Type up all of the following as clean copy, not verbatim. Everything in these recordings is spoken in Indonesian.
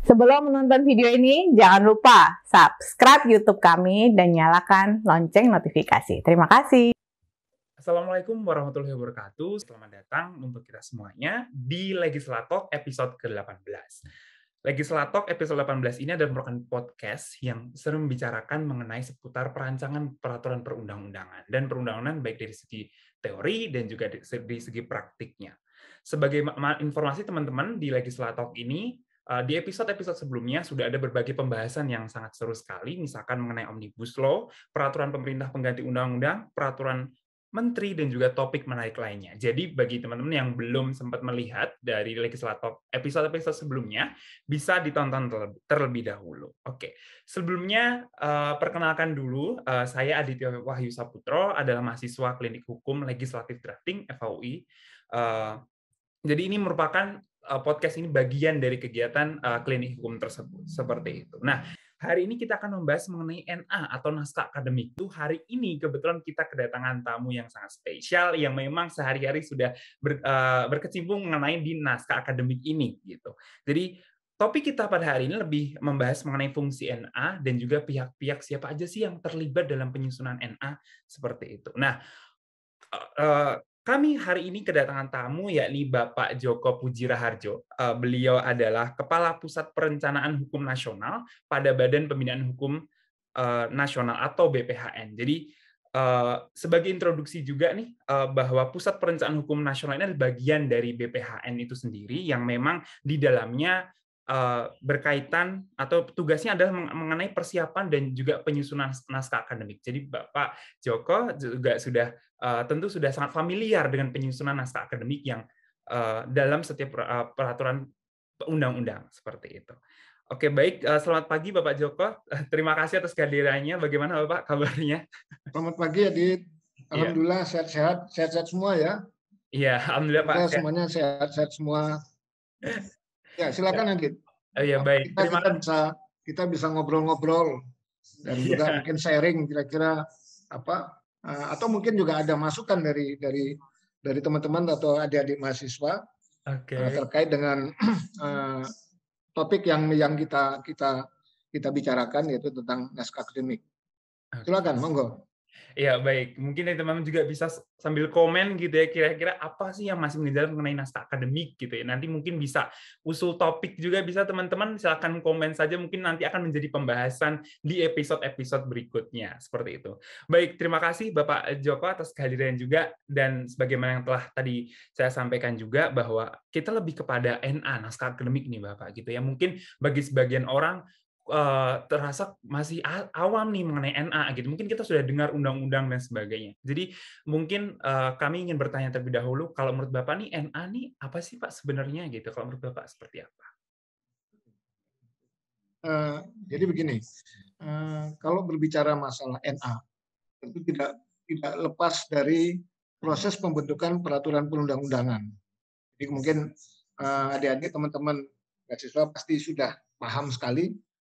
Sebelum menonton video ini, jangan lupa subscribe YouTube kami dan nyalakan lonceng notifikasi. Terima kasih. Assalamualaikum warahmatullahi wabarakatuh. Selamat datang untuk kita semuanya di Legislatalk episode ke-18. Legislatalk episode 18 ini adalah merupakan podcast yang sering membicarakan mengenai seputar perancangan peraturan perundang-undangan dan perundang-undangan baik dari segi teori dan juga dari segi praktiknya. Sebagai informasi teman-teman, di Legislatalk ini di episode-episode sebelumnya sudah ada berbagai pembahasan yang sangat seru sekali, misalkan mengenai Omnibus Law, peraturan pemerintah pengganti undang-undang, peraturan menteri, dan juga topik menarik lainnya. Jadi bagi teman-teman yang belum sempat melihat dari Legislatalk episode-episode sebelumnya, bisa ditonton terlebih dahulu. Oke, sebelumnya perkenalkan dulu, saya Aditya Wahyu Saputro, adalah mahasiswa Klinik Hukum Legislatif Drafting FHUI. Jadi ini merupakan podcast ini bagian dari kegiatan klinik hukum tersebut, seperti itu. Nah, hari ini kita akan membahas mengenai NA atau naskah akademik. Itu hari ini kebetulan kita kedatangan tamu yang sangat spesial yang memang sehari-hari sudah berkecimpung mengenai di naskah akademik ini gitu. Jadi topik kita pada hari ini lebih membahas mengenai fungsi NA dan juga pihak-pihak siapa aja sih yang terlibat dalam penyusunan NA seperti itu. Nah, kami hari ini kedatangan tamu yakni Bapak Djoko Pujiraharjo. Beliau adalah Kepala Pusat Perencanaan Hukum Nasional pada Badan Pembinaan Hukum Nasional atau BPHN. Jadi sebagai introduksi juga nih bahwa Pusat Perencanaan Hukum Nasional ini adalah bagian dari BPHN itu sendiri yang memang di dalamnya berkaitan atau tugasnya adalah mengenai persiapan dan juga penyusunan naskah akademik. Jadi Bapak Djoko juga tentu sudah sangat familiar dengan penyusunan naskah akademik yang dalam setiap peraturan undang-undang seperti itu. Oke, baik. Selamat pagi Bapak Djoko. Terima kasih atas kehadirannya. Bagaimana Bapak kabarnya? Selamat pagi Adit. Alhamdulillah sehat-sehat semua ya. Iya, alhamdulillah Pak. Semuanya sehat-sehat semua. Ya, silakan Adit. Oh ya, baik. Kita bisa ngobrol-ngobrol dan juga mungkin sharing kira-kira apa atau mungkin juga ada masukan dari teman-teman atau adik-adik mahasiswa terkait dengan topik yang kita bicarakan, yaitu tentang naskah akademik. Silakan, monggo. Ya, baik. Mungkin teman-teman juga bisa sambil komen gitu ya, kira-kira apa sih yang masih menjadi mengenai naskah akademik gitu ya. Nanti mungkin bisa usul topik juga, bisa teman-teman silakan komen saja, mungkin nanti akan menjadi pembahasan di episode-episode berikutnya, seperti itu. Baik, terima kasih Bapak Djoko atas kehadiran juga, dan sebagaimana yang telah tadi saya sampaikan juga bahwa kita lebih kepada NA, naskah akademik nih Bapak gitu ya. Mungkin bagi sebagian orang terasa masih awam nih mengenai NA gitu. Mungkin kita sudah dengar undang-undang dan sebagainya. Jadi mungkin kami ingin bertanya terlebih dahulu, kalau menurut Bapak nih NA nih apa sih Pak sebenarnya gitu? Kalau menurut Bapak seperti apa? Jadi begini, kalau berbicara masalah NA tentu tidak lepas dari proses pembentukan peraturan perundang-undangan. Jadi mungkin adik-adik teman-teman mahasiswa pasti sudah paham sekali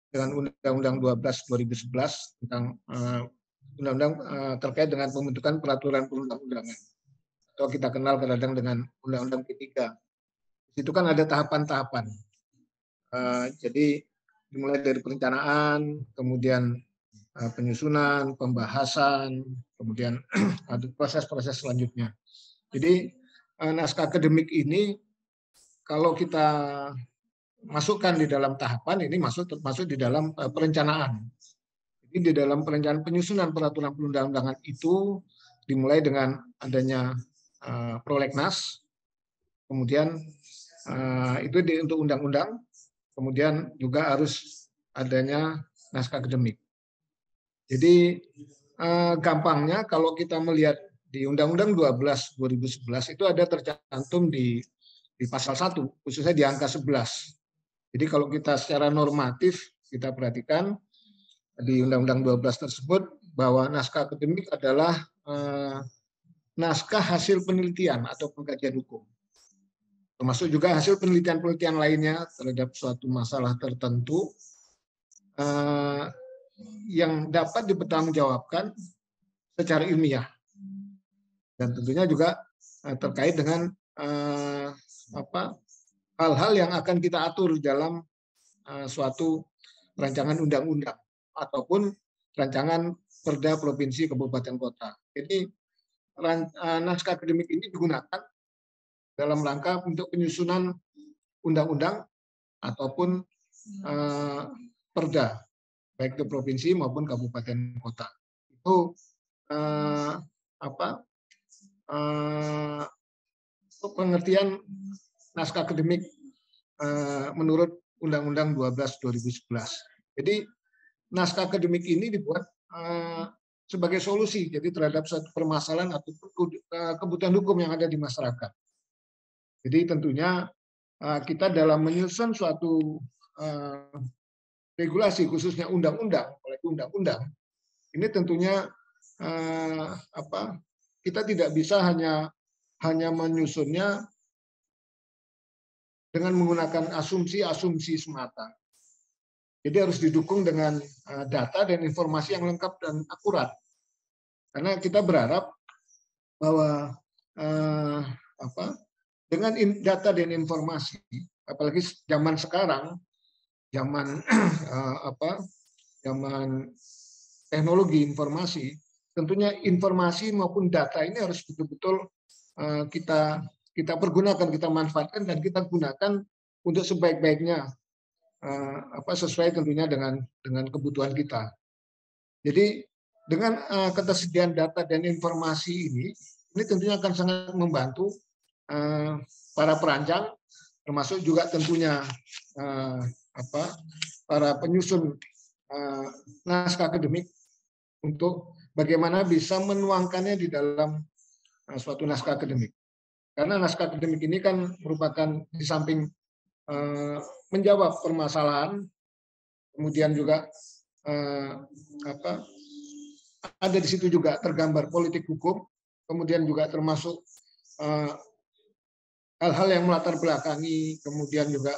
dengan Undang-Undang 12 2011 tentang undang-undang terkait dengan pembentukan peraturan perundang-undangan, atau kita kenal kadang dengan Undang-Undang P3. Itu kan ada tahapan-tahapan. Jadi dimulai dari perencanaan, kemudian penyusunan, pembahasan, kemudian ada proses-proses selanjutnya. Jadi naskah akademik ini kalau kita masukkan di dalam tahapan ini masuk di dalam perencanaan. Jadi di dalam perencanaan penyusunan peraturan perundang-undangan itu dimulai dengan adanya prolegnas, kemudian itu untuk undang-undang, kemudian juga harus adanya naskah akademik. Jadi gampangnya kalau kita melihat di Undang-Undang 12 2011 itu ada tercantum di pasal 1, khususnya di angka 11. Jadi kalau kita secara normatif kita perhatikan di Undang-Undang 12 tersebut bahwa naskah akademik adalah naskah hasil penelitian atau pengkajian hukum. Termasuk juga hasil penelitian-penelitian lainnya terhadap suatu masalah tertentu yang dapat dipertanggungjawabkan secara ilmiah. Dan tentunya juga terkait dengan hal-hal yang akan kita atur dalam suatu rancangan undang-undang ataupun rancangan perda provinsi, kabupaten, kota. Jadi naskah akademik ini digunakan dalam rangka untuk penyusunan undang-undang ataupun perda, baik itu provinsi maupun kabupaten, kota. Itu pengertian naskah akademik menurut Undang-Undang 12/2011. Jadi naskah akademik ini dibuat sebagai solusi jadi terhadap suatu permasalahan atau kebutuhan hukum yang ada di masyarakat. Jadi tentunya kita dalam menyusun suatu regulasi khususnya undang-undang, apalagi undang-undang, ini tentunya kita tidak bisa hanya menyusunnya dengan menggunakan asumsi-asumsi semata. Jadi harus didukung dengan data dan informasi yang lengkap dan akurat. Karena kita berharap bahwa dengan data dan informasi, apalagi zaman sekarang, zaman teknologi informasi, tentunya informasi maupun data ini harus betul-betul kita pergunakan, kita manfaatkan dan kita gunakan untuk sebaik-baiknya, sesuai tentunya dengan kebutuhan kita. Jadi dengan ketersediaan data dan informasi ini tentunya akan sangat membantu para perancang, termasuk juga tentunya para penyusun naskah akademik untuk bagaimana bisa menuangkannya di dalam suatu naskah akademik. Karena naskah akademik ini kan merupakan di samping menjawab permasalahan, kemudian juga ada di situ juga tergambar politik hukum, kemudian juga termasuk hal-hal yang melatar belakangi, kemudian juga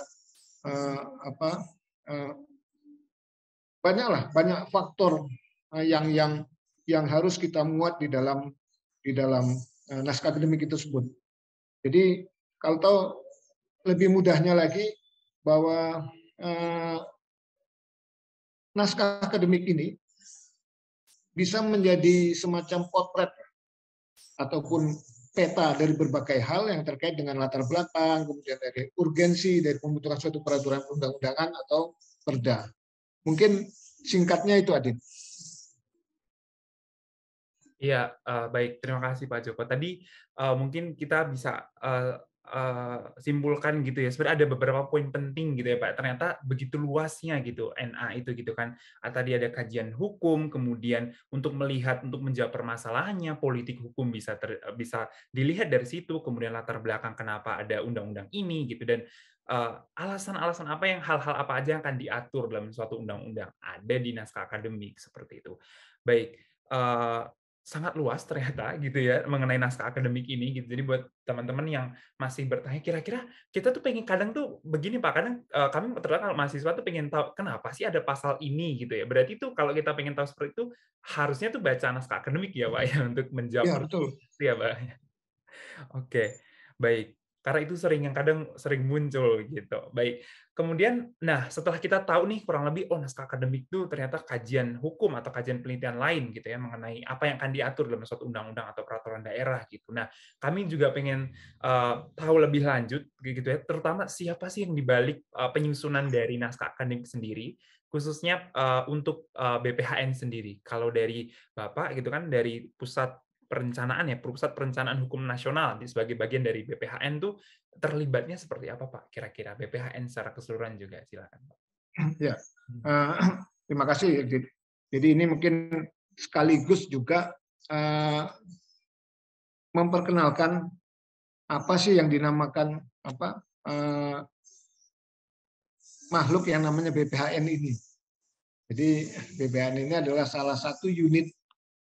banyak faktor yang harus kita muat di dalam naskah akademik itu tersebut. Jadi kalau tahu lebih mudahnya lagi bahwa naskah akademik ini bisa menjadi semacam potret ataupun peta dari berbagai hal yang terkait dengan latar belakang, kemudian dari urgensi dari pembentukan suatu peraturan undang-undangan atau perda. Mungkin singkatnya itu, Adin. Iya, baik. Terima kasih Pak Joko. Tadi mungkin kita bisa simpulkan gitu ya. Sebenarnya ada beberapa poin penting gitu ya Pak. Ternyata begitu luasnya gitu NA itu gitu kan. Tadi ada kajian hukum, kemudian untuk melihat, untuk menjawab permasalahannya, politik hukum bisa dilihat dari situ. Kemudian latar belakang kenapa ada undang-undang ini gitu, dan alasan-alasan apa yang hal-hal apa aja yang akan diatur dalam suatu undang-undang ada di naskah akademik seperti itu. Baik. Sangat luas ternyata gitu ya mengenai naskah akademik ini gitu. Jadi buat teman-teman yang masih bertanya kira-kira kita tuh pengen, kadang tuh begini Pak, kadang kami terkadang kalau mahasiswa tuh pengen tahu kenapa sih ada pasal ini gitu ya. Berarti tuh kalau kita pengen tahu seperti itu harusnya tuh baca naskah akademik ya Pak ya untuk menjawab Ya, betul. ya Pak. Oke, baik. Karena itu kadang sering muncul gitu. Baik. Kemudian, nah setelah kita tahu nih kurang lebih, naskah akademik itu ternyata kajian hukum atau kajian penelitian lain gitu ya mengenai apa yang akan diatur dalam suatu undang-undang atau peraturan daerah gitu. Nah, kami juga pengen tahu lebih lanjut gitu ya, terutama siapa sih yang dibalik penyusunan dari naskah akademik sendiri, khususnya untuk BPHN sendiri. Kalau dari Bapak gitu kan, dari Pusat Perencanaan Hukum Nasional sebagai bagian dari BPHN tuh terlibatnya seperti apa Pak? Kira-kira BPHN secara keseluruhan juga silakan Pak. Ya, terima kasih. Jadi ini mungkin sekaligus juga memperkenalkan apa sih yang dinamakan makhluk yang namanya BPHN ini. Jadi BPHN ini adalah salah satu unit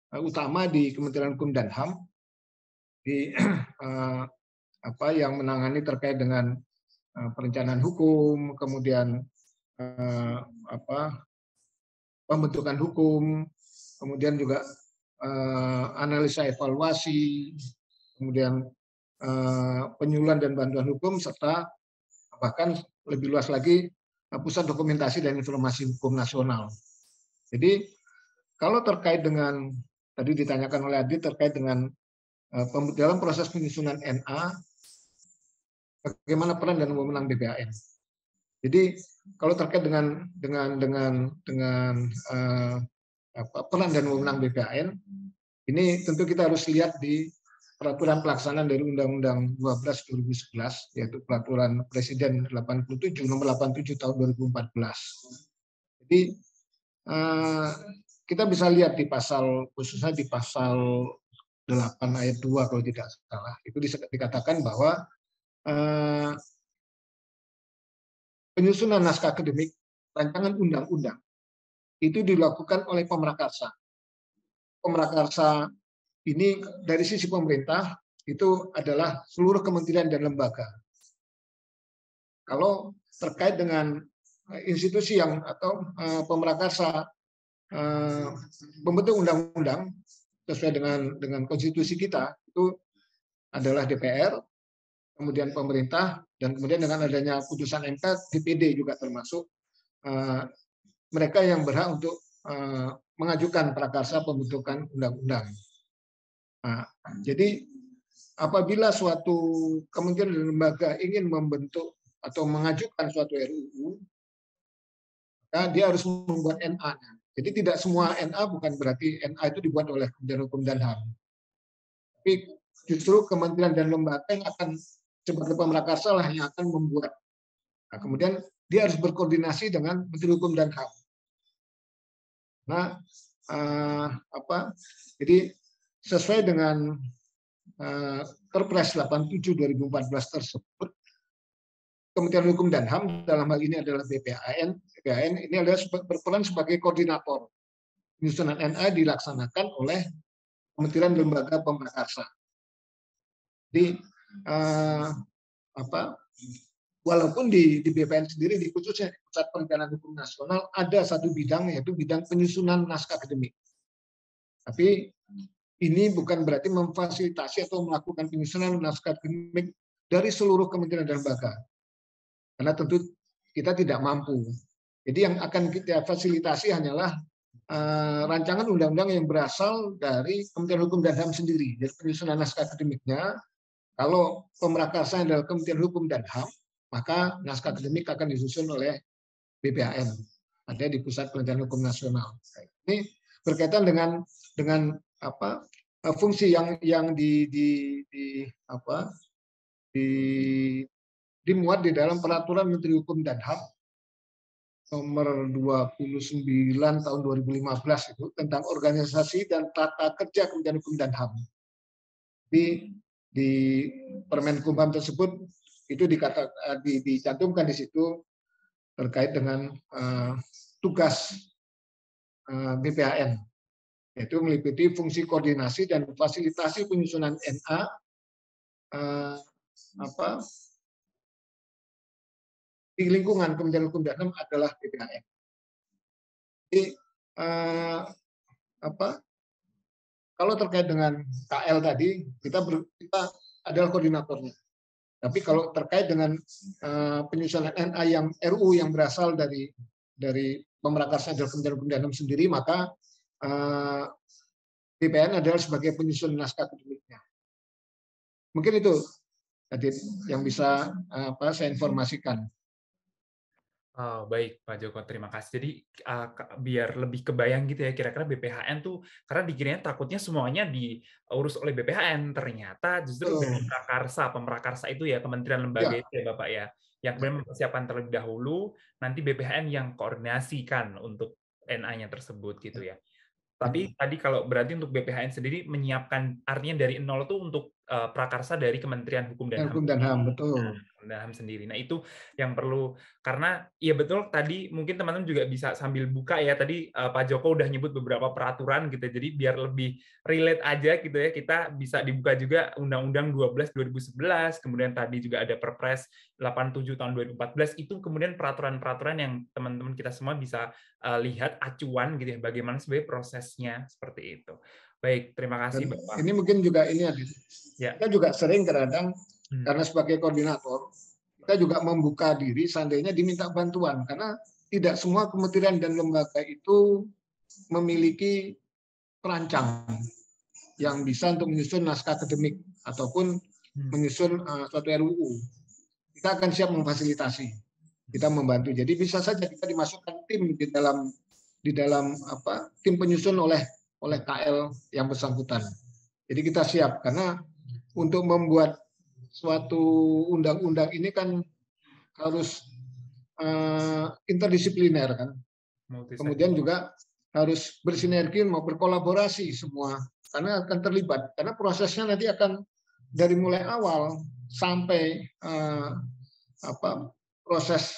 utama di Kementerian Hukum dan HAM yang menangani terkait dengan perencanaan hukum, kemudian pembentukan hukum, kemudian juga analisa evaluasi, kemudian penyuluhan dan bantuan hukum, serta bahkan lebih luas lagi Pusat Dokumentasi dan Informasi Hukum Nasional. Jadi kalau terkait dengan tadi ditanyakan oleh Adi terkait dengan dalam proses penyusunan NA, bagaimana peran dan wewenang BPAN. Jadi kalau terkait dengan peran dan wewenang BPAN, ini tentu kita harus lihat di peraturan pelaksanaan dari Undang-Undang 12 2011, yaitu Peraturan Presiden 87 nomor 87 tahun 2014. Jadi kita bisa lihat di pasal, khususnya di pasal 8 ayat 2 kalau tidak salah, itu dikatakan bahwa penyusunan naskah akademik rancangan undang-undang itu dilakukan oleh pemrakarsa. Pemrakarsa ini dari sisi pemerintah itu adalah seluruh kementerian dan lembaga. Kalau terkait dengan institusi yang atau pemrakarsa pembentuk undang-undang sesuai dengan konstitusi kita itu adalah DPR, kemudian pemerintah, dan kemudian dengan adanya putusan MK, DPD juga termasuk mereka yang berhak untuk mengajukan prakarsa pembentukan undang-undang. Nah, jadi apabila suatu kementerian dan lembaga ingin membentuk atau mengajukan suatu RUU, maka dia harus membuat NA. Jadi tidak semua NA bukan berarti NA itu dibuat oleh Kementerian Hukum dan HAM. Tapi justru kementerian dan lembaga yang akan sebagai pemrakarsa lah yang akan membuat. Nah, kemudian dia harus berkoordinasi dengan Menteri Hukum dan HAM. Nah, jadi sesuai dengan Perpres 87 2014 tersebut, Kementerian Hukum dan HAM dalam hal ini adalah BPAN. BPAN ini adalah berperan sebagai koordinator. Penyusunan NA dilaksanakan oleh Kementerian Lembaga Pemrakarsa. Jadi walaupun di BPN sendiri, di khususnya di Pusat Perencanaan Hukum Nasional, ada satu bidang, yaitu bidang penyusunan naskah akademik. Tapi ini bukan berarti memfasilitasi atau melakukan penyusunan naskah akademik dari seluruh kementerian dan lembaga. Karena tentu kita tidak mampu. Jadi yang akan kita fasilitasi hanyalah rancangan undang-undang yang berasal dari Kementerian Hukum dan HAM sendiri. Jadi penyusunan naskah akademiknya, kalau pemrakarsa adalah Kementerian Hukum dan HAM, maka naskah akademik akan disusun oleh BPAN, ada di Pusat Perencanaan Hukum Nasional. Ini berkaitan dengan fungsi yang dimuat di dalam Peraturan Menteri Hukum dan HAM nomor 29 tahun 2015 itu tentang organisasi dan tata kerja Kementerian Hukum dan HAM. Di Permenkumham tersebut itu dicantumkan di situ terkait dengan tugas BPAN, yaitu meliputi fungsi koordinasi dan fasilitasi penyusunan NA di lingkungan Kementerian Hukum dan HAM adalah BPAN. Jadi kalau terkait dengan KL tadi, kita adalah koordinatornya. Tapi kalau terkait dengan penyusunan NA yang RU yang berasal dari pemrakarsa dari Kementerian Hukum dan HAM sendiri, maka BPN adalah sebagai penyusun naskah akademiknya. Mungkin itu tadi yang bisa saya informasikan. Oh, baik Pak Joko, terima kasih. Jadi biar lebih kebayang gitu ya, kira-kira BPHN tuh, karena dikiranya takutnya semuanya diurus oleh BPHN, ternyata justru dari pemrakarsa itu ya, kementerian lembaga itu ya Bapak ya, yang kemudian mempersiapkan terlebih dahulu, nanti BPHN yang koordinasikan untuk NA-nya tersebut gitu ya. Tapi tadi kalau berarti untuk BPHN sendiri menyiapkan, artinya dari nol itu untuk prakarsa dari Kementerian Hukum dan HAM. Betul. HAM sendiri. Nah, itu yang perlu, karena ya betul tadi mungkin teman-teman juga bisa sambil buka ya, tadi Pak Joko udah nyebut beberapa peraturan gitu, jadi biar lebih relate aja gitu ya, kita bisa dibuka juga Undang-Undang 12 2011, kemudian tadi juga ada Perpres 87 tahun 2014, itu kemudian peraturan-peraturan yang teman-teman kita semua bisa lihat acuan gitu ya, bagaimana sebenarnya prosesnya seperti itu. Baik, terima kasih Bapak. Ini mungkin juga ini kita juga sering kadang karena sebagai koordinator kita juga membuka diri seandainya diminta bantuan, karena tidak semua kementerian dan lembaga itu memiliki perancang yang bisa untuk menyusun naskah akademik ataupun menyusun suatu RUU. Kita akan siap memfasilitasi, kita membantu. Jadi bisa saja kita dimasukkan tim di dalam tim penyusun oleh KL yang bersangkutan. Jadi kita siap, karena untuk membuat suatu undang-undang ini kan harus interdisipliner kan. Kemudian juga harus bersinergi mau berkolaborasi semua, karena akan terlibat, karena prosesnya nanti akan dari mulai awal sampai proses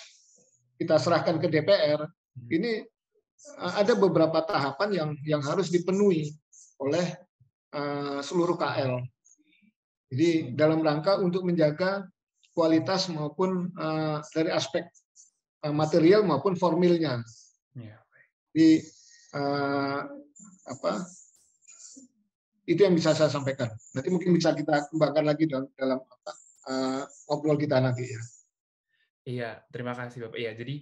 kita serahkan ke DPR ini ada beberapa tahapan yang harus dipenuhi oleh seluruh KL. Jadi dalam rangka untuk menjaga kualitas maupun dari aspek material maupun formilnya. Jadi itu yang bisa saya sampaikan. Nanti mungkin bisa kita kembangkan lagi dalam ngobrol kita nanti ya. Iya, terima kasih Bapak. Iya, jadi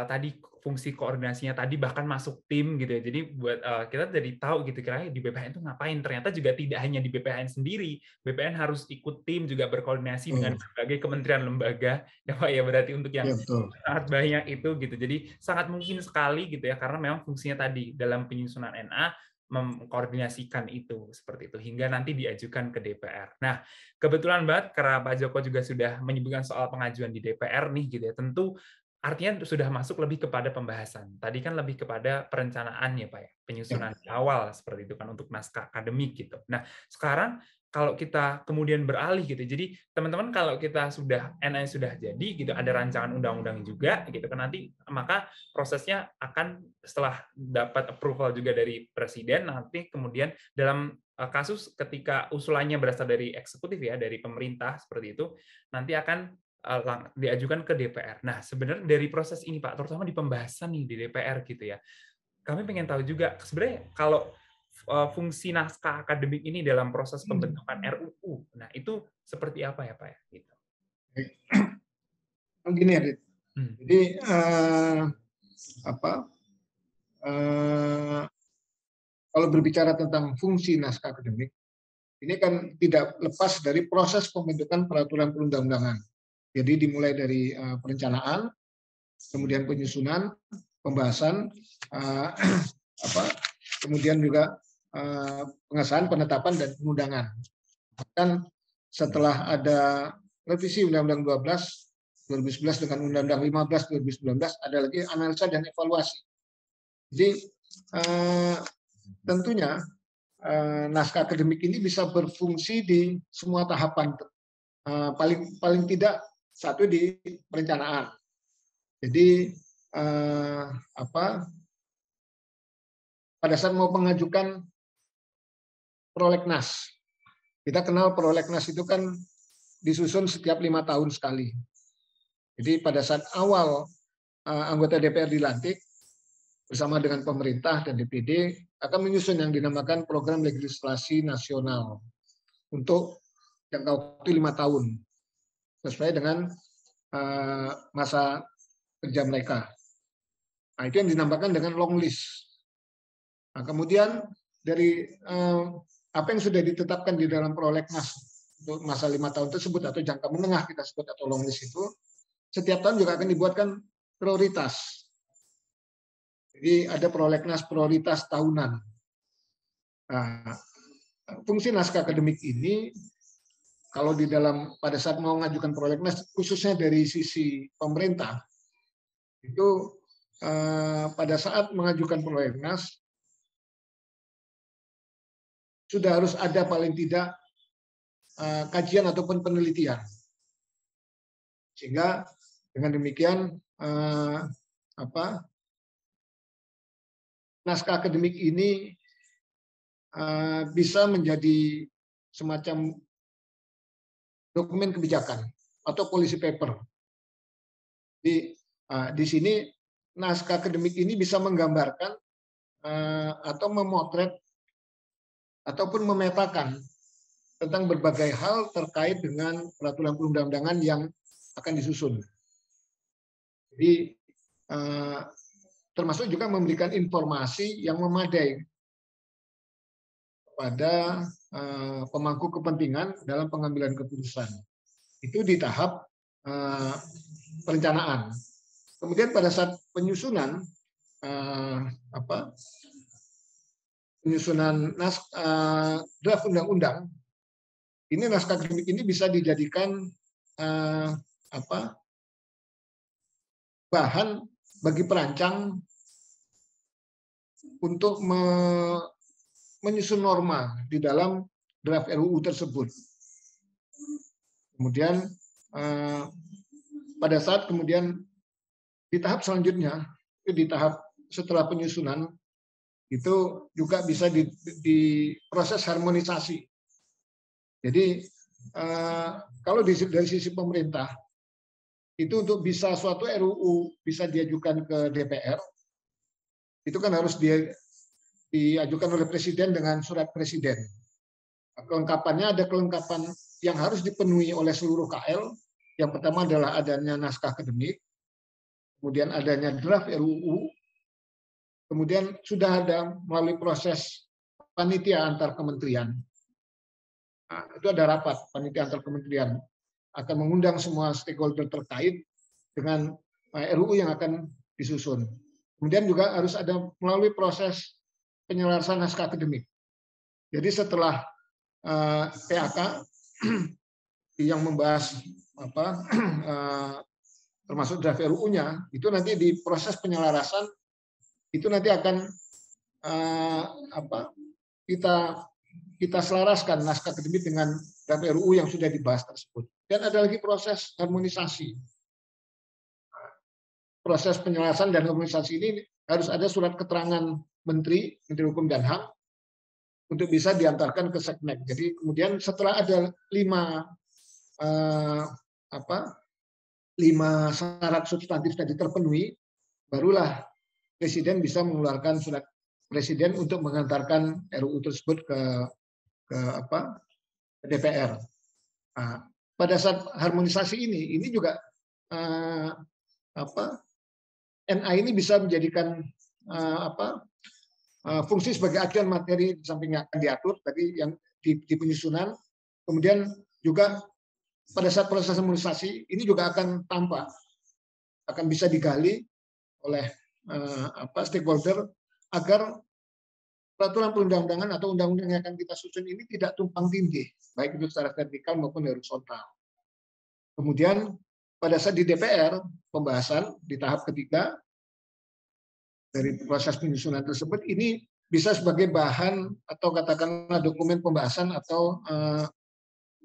tadi fungsi koordinasinya tadi bahkan masuk tim gitu ya. Jadi buat kita jadi tahu gitu kira-kira di BPN itu ngapain. Ternyata juga tidak hanya di BPN sendiri. BPN harus ikut tim juga berkoordinasi dengan berbagai kementerian lembaga. Ya Pak ya, berarti untuk yang sangat banyak itu gitu. Jadi sangat mungkin sekali gitu ya, karena memang fungsinya tadi dalam penyusunan NA mengkoordinasikan itu seperti itu hingga nanti diajukan ke DPR. Nah, kebetulan banget karena Pak Joko juga sudah menyebutkan soal pengajuan di DPR nih gitu ya. Tentu artinya sudah masuk lebih kepada pembahasan. Tadi kan lebih kepada perencanaan ya Pak ya, penyusunan di awal seperti itu kan untuk naskah akademik gitu. Nah, sekarang kalau kita kemudian beralih gitu. Jadi teman-teman kalau kita sudah NA sudah jadi gitu, ada rancangan undang-undang juga gitu kan, nanti maka prosesnya akan setelah dapat approval juga dari presiden, nanti kemudian dalam kasus ketika usulannya berasal dari eksekutif ya, dari pemerintah seperti itu, nanti akan diajukan ke DPR. Nah, sebenarnya dari proses ini Pak, terutama di pembahasan nih di DPR gitu ya, kami pengen tahu juga sebenarnya kalau fungsi naskah akademik ini dalam proses pembentukan RUU, nah itu seperti apa ya Pak ya? Gitu. Begini ya, jadi kalau berbicara tentang fungsi naskah akademik, ini kan tidak lepas dari proses pembentukan peraturan perundang-undangan. Jadi dimulai dari perencanaan, kemudian penyusunan, pembahasan, kemudian juga pengesahan, penetapan, dan pengundangan. Bahkan setelah ada revisi Undang-Undang 12 2011 dengan Undang-Undang 15 2019, ada lagi analisa dan evaluasi. Jadi tentunya naskah akademik ini bisa berfungsi di semua tahapan. Paling tidak satu di perencanaan. Jadi pada saat mau mengajukan prolegnas, kita kenal prolegnas itu kan disusun setiap 5 tahun sekali. Jadi pada saat awal anggota DPR dilantik bersama dengan pemerintah dan DPD akan menyusun yang dinamakan program legislasi nasional untuk jangka waktu 5 tahun sesuai dengan masa kerja mereka. Nah, itu yang dinamakan dengan long list. Nah, kemudian dari apa yang sudah ditetapkan di dalam prolegnas untuk masa 5 tahun tersebut atau jangka menengah kita sebut atau long list itu, setiap tahun juga akan dibuatkan prioritas. Jadi ada prolegnas prioritas tahunan. Nah, fungsi naskah akademik ini kalau di dalam pada saat mau mengajukan prolegnas khususnya dari sisi pemerintah itu pada saat mengajukan prolegnas sudah harus ada paling tidak kajian ataupun penelitian, sehingga dengan demikian naskah akademik ini bisa menjadi semacam dokumen kebijakan atau policy paper. Di sini naskah akademik ini bisa menggambarkan atau memotret ataupun memetakan tentang berbagai hal terkait dengan peraturan perundang-undangan yang akan disusun. Jadi termasuk juga memberikan informasi yang memadai kepada pemangku kepentingan dalam pengambilan keputusan. Itu di tahap perencanaan. Kemudian pada saat penyusunan draft undang-undang, ini naskah akademik ini bisa dijadikan bahan bagi perancang untuk menyusun norma di dalam draft RUU tersebut. Kemudian pada saat kemudian di tahap selanjutnya, di tahap setelah penyusunan, itu juga bisa di proses harmonisasi. Jadi kalau dari sisi pemerintah, itu untuk bisa suatu RUU bisa diajukan ke DPR, itu kan harus diajukan oleh Presiden dengan surat Presiden. Kelengkapannya ada kelengkapan yang harus dipenuhi oleh seluruh KL. Yang pertama adalah adanya naskah akademik, kemudian adanya draft RUU, kemudian sudah ada melalui proses panitia antar kementerian. Nah, itu ada rapat panitia antar kementerian akan mengundang semua stakeholder terkait dengan RUU yang akan disusun. Kemudian juga harus ada melalui proses penyelarasan naskah akademik. Jadi setelah PAK yang membahas termasuk draft RUU-nya, itu nanti di proses penyelarasan itu nanti akan kita selaraskan naskah akademik dengan draft RUU yang sudah dibahas tersebut. Dan ada lagi proses harmonisasi. Proses penyelarasan dan harmonisasi ini harus ada surat keterangan Menteri Hukum dan HAM untuk bisa diantarkan ke Seknek. Jadi kemudian setelah ada 5 syarat substantif tadi terpenuhi, barulah Presiden bisa mengeluarkan surat Presiden untuk mengantarkan RUU tersebut ke DPR. Nah, pada saat harmonisasi ini juga NA ini bisa menjadikan fungsi sebagai acuan materi di samping yang akan diatur tadi yang di penyusunan, kemudian juga pada saat proses harmonisasi ini juga akan tampak, akan bisa digali oleh stakeholder agar peraturan perundang-undangan atau undang-undang yang akan kita susun ini tidak tumpang tindih, baik itu secara vertikal maupun horizontal. Kemudian pada saat di DPR pembahasan di tahap ketiga dari proses penyusunan tersebut ini bisa sebagai bahan atau katakanlah dokumen pembahasan atau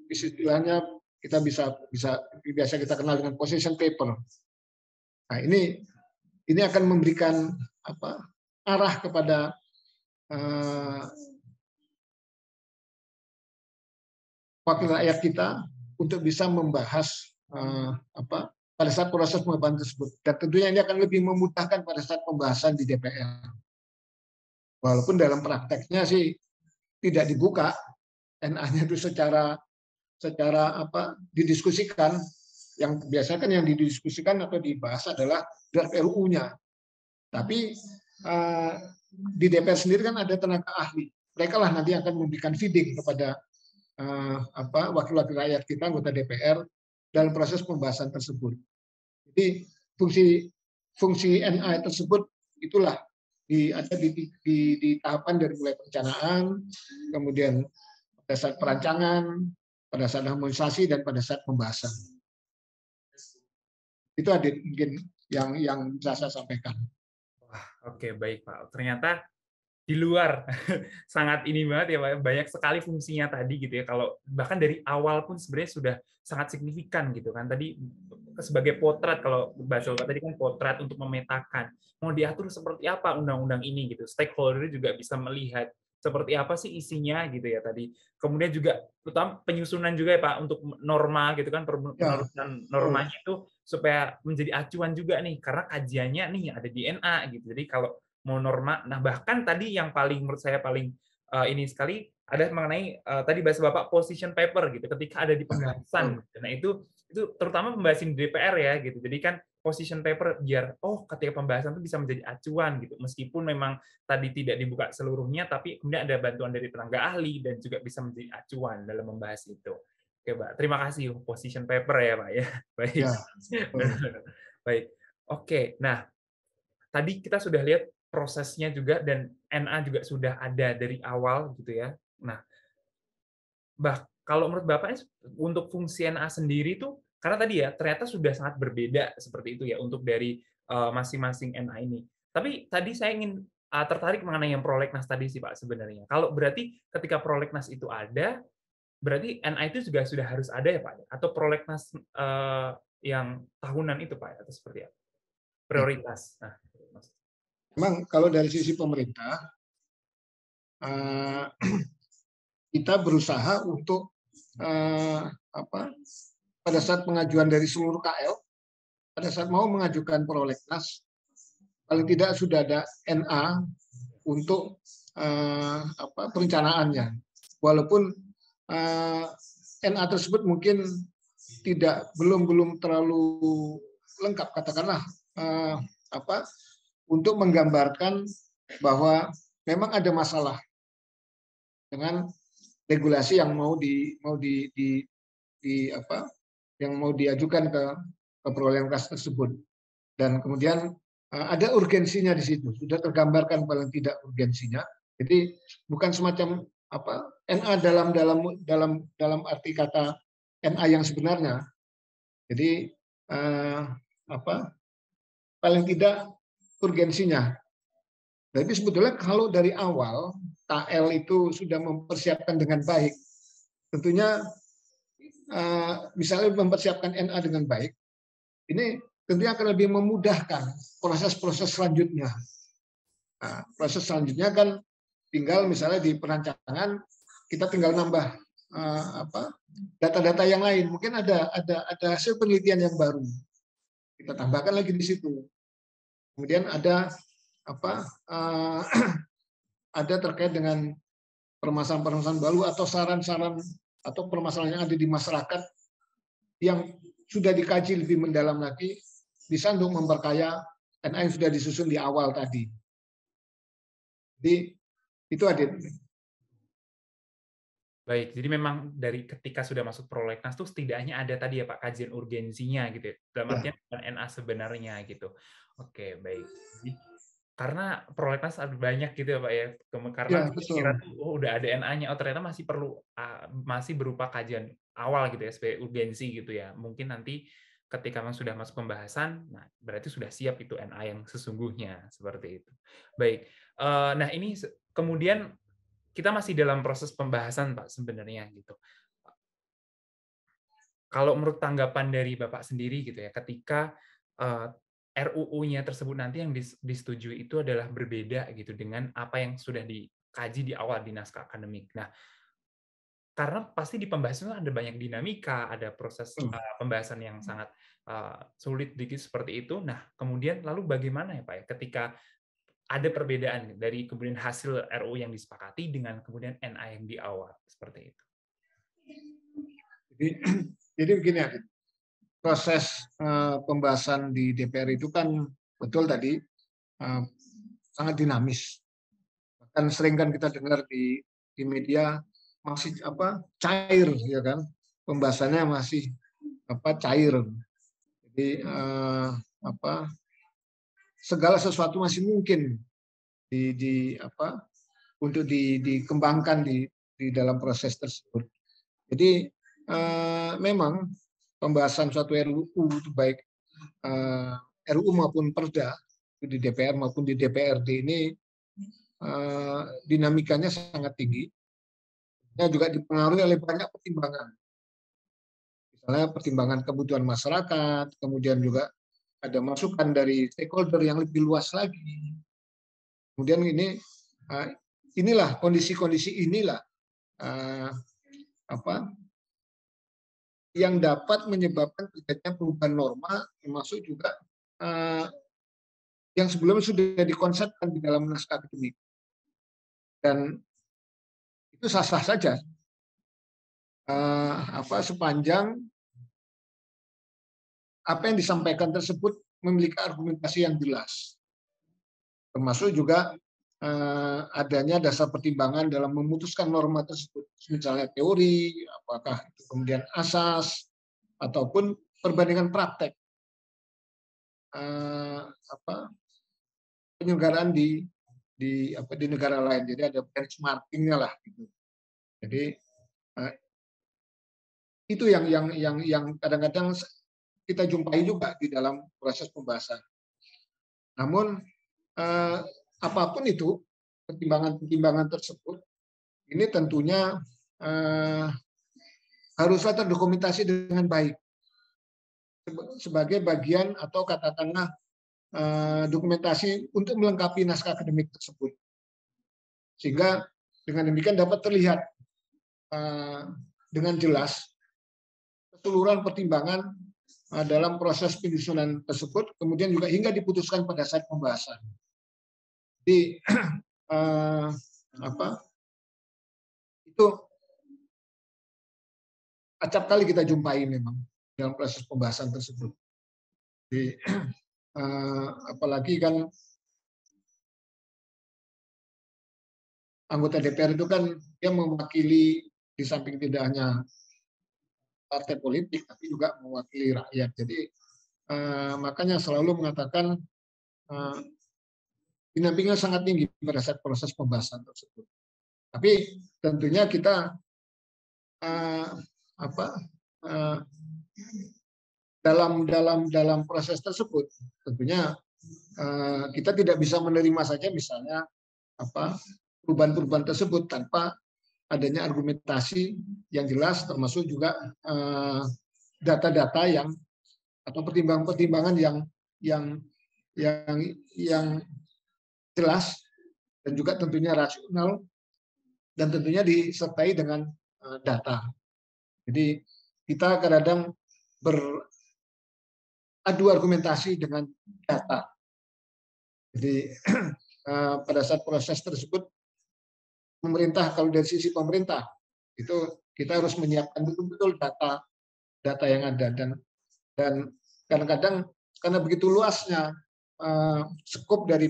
istilahnya kita biasa kita kenal dengan position paper. Nah, ini akan memberikan arah kepada wakil rakyat kita untuk bisa membahas pada saat proses pembahasan tersebut. Dan tentunya ini akan lebih memudahkan pada saat pembahasan di DPR. Walaupun dalam prakteknya sih tidak dibuka, NA-nya itu secara didiskusikan. Yang biasanya kan yang didiskusikan atau dibahas adalah draft RUU-nya. Tapi di DPR sendiri kan ada tenaga ahli. Mereka lah nanti akan memberikan feeding kepada wakil-wakil rakyat kita, anggota DPR, dalam proses pembahasan tersebut. Jadi fungsi NA tersebut itulah ada di tahapan dari mulai perencanaan, kemudian pada saat perancangan, pada saat harmonisasi, dan pada saat pembahasan. Itu ada mungkin yang bisa saya sampaikan. Wah, oke, baik Pak. Ternyata di luar sangat ini banget ya Pak, banyak sekali fungsinya tadi gitu ya. Kalau bahkan dari awal pun sebenarnya sudah sangat signifikan gitu kan. Tadi sebagai potret, kalau bahasa Bapak tadi kan potret untuk memetakan mau diatur seperti apa undang-undang ini gitu. Stakeholder juga bisa melihat seperti apa sih isinya gitu ya tadi. Kemudian juga terutama penyusunan juga ya Pak untuk norma gitu kan, penurunan normanya itu supaya menjadi acuan juga nih karena kajiannya nih ada di NA gitu. Jadi kalau mau norma, nah bahkan tadi yang paling menurut saya paling ini sekali ada mengenai tadi bahasa Bapak position paper gitu ketika ada di pembahasan. Nah itu itu terutama pembahasan di DPR ya gitu. Jadi kan position paper biar ketika pembahasan itu bisa menjadi acuan gitu. Meskipun memang tadi tidak dibuka seluruhnya, tapi kemudian ada bantuan dari tenaga ahli dan juga bisa menjadi acuan dalam membahas itu. Oke, Pak. Terima kasih position paper ya, Pak ya. Baik. Ya, Baik. Oke. Nah, tadi kita sudah lihat prosesnya juga dan NA juga sudah ada dari awal gitu ya. Nah, kalau menurut Bapak untuk fungsi NA sendiri tuh karena tadi ya ternyata sudah sangat berbeda seperti itu ya untuk dari masing-masing NA ini. Tapi tadi saya ingin tertarik mengenai yang prolegnas tadi sih Pak sebenarnya. Kalau berarti ketika prolegnas itu ada, berarti NA itu juga sudah harus ada ya Pak? Atau prolegnas yang tahunan itu Pak? Atau seperti apa? Prioritas. Nah, memang kalau dari sisi pemerintah, kita berusaha untuk pada saat pengajuan dari seluruh KL, pada saat mau mengajukan prolegnas, paling tidak sudah ada NA untuk perencanaannya. Walaupun NA tersebut mungkin belum terlalu lengkap, katakanlah untuk menggambarkan bahwa memang ada masalah dengan regulasi yang yang mau diajukan ke prolegnas tersebut, dan kemudian ada urgensinya di situ, sudah tergambarkan paling tidak urgensinya. Jadi bukan semacam NA dalam arti kata NA yang sebenarnya. Jadi paling tidak urgensinya. Jadi sebetulnya kalau dari awal KL itu sudah mempersiapkan dengan baik, tentunya misalnya mempersiapkan NA dengan baik, ini tentunya akan lebih memudahkan proses-proses selanjutnya. Nah, proses selanjutnya kan tinggal misalnya di perancangan kita tinggal nambah data-data yang lain. Mungkin ada hasil penelitian yang baru, kita tambahkan lagi di situ. Kemudian ada ada terkait dengan permasalahan-permasalahan baru atau saran-saran atau permasalahan yang ada di masyarakat yang sudah dikaji lebih mendalam lagi, bisa untuk memperkaya NA yang sudah disusun di awal tadi. Jadi itu Adit. Baik, jadi memang dari ketika sudah masuk prolegnas tuh setidaknya ada tadi ya Pak kajian urgensinya gitu ya. Dalam artian NA sebenarnya gitu. Oke, baik. Jadi, karena prolegnas ada banyak gitu ya Pak ya. Karena kira udah ada NA-nya, ternyata masih berupa kajian awal gitu ya, sebagai urgensi gitu ya. Mungkin nanti ketika memang sudah masuk pembahasan, nah berarti sudah siap itu NA yang sesungguhnya seperti itu. Baik. Nah, ini kemudian kita masih dalam proses pembahasan Pak sebenarnya gitu. Kalau menurut tanggapan dari Bapak sendiri gitu ya, ketika RUU-nya tersebut nanti yang disetujui itu adalah berbeda gitu dengan apa yang sudah dikaji di awal di naskah akademik. Nah, karena pasti di pembahasan ada banyak dinamika, ada proses pembahasan yang sangat sulit dikit seperti itu. Nah, kemudian lalu bagaimana ya Pak ya ketika ada perbedaan dari kemudian hasil RUU yang disepakati dengan kemudian NA yang di awal seperti itu. Jadi begini ya, proses pembahasan di DPR itu kan betul tadi sangat dinamis. Bahkan sering kan kita dengar di media masih cair ya kan, pembahasannya masih cair. Jadi segala sesuatu masih mungkin untuk dikembangkan di dalam proses tersebut. Jadi memang pembahasan suatu RUU itu baik RUU maupun Perda di DPR maupun di DPRD ini dinamikanya sangat tinggi. Juga dipengaruhi oleh banyak pertimbangan. Misalnya pertimbangan kebutuhan masyarakat, kemudian juga ada masukan dari stakeholder yang lebih luas lagi. Kemudian inilah kondisi-kondisi inilah yang dapat menyebabkan terjadinya perubahan norma, termasuk juga yang sebelumnya sudah dikonsepkan di dalam naskah akademik. Dan itu sah-sah saja sepanjang apa yang disampaikan tersebut memiliki argumentasi yang jelas, termasuk juga adanya dasar pertimbangan dalam memutuskan norma tersebut, misalnya teori, apakah itu kemudian asas ataupun perbandingan praktek penyelenggaraan di negara lain. Jadi ada benchmarking-nya lah gitu. Jadi itu yang kadang-kadang kita jumpai juga di dalam proses pembahasan. Namun apapun itu pertimbangan-pertimbangan tersebut, ini tentunya haruslah terdokumentasi dengan baik sebagai bagian atau katakanlah dokumentasi untuk melengkapi naskah akademik tersebut, sehingga dengan demikian dapat terlihat dengan jelas keseluruhan pertimbangan dalam proses penyusunan tersebut, kemudian juga hingga diputuskan pada saat pembahasan. Jadi itu acap kali kita jumpai memang dalam proses pembahasan tersebut. Jadi, apalagi kan anggota DPR itu kan dia mewakili di samping tidak hanya partai politik, tapi juga mewakili rakyat. Jadi makanya selalu mengatakan pendampingan sangat tinggi pada saat proses pembahasan tersebut. Tapi tentunya kita dalam proses tersebut tentunya kita tidak bisa menerima saja misalnya perubahan-perubahan tersebut tanpa adanya argumentasi yang jelas, termasuk juga data-data yang atau pertimbangan-pertimbangan yang jelas dan juga tentunya rasional dan tentunya disertai dengan data. Jadi kita kadang-kadang beradu argumentasi dengan data. Jadi pada saat proses tersebut pemerintah, kalau dari sisi pemerintah itu kita harus menyiapkan betul-betul data yang ada, dan kadang-kadang karena begitu luasnya skop dari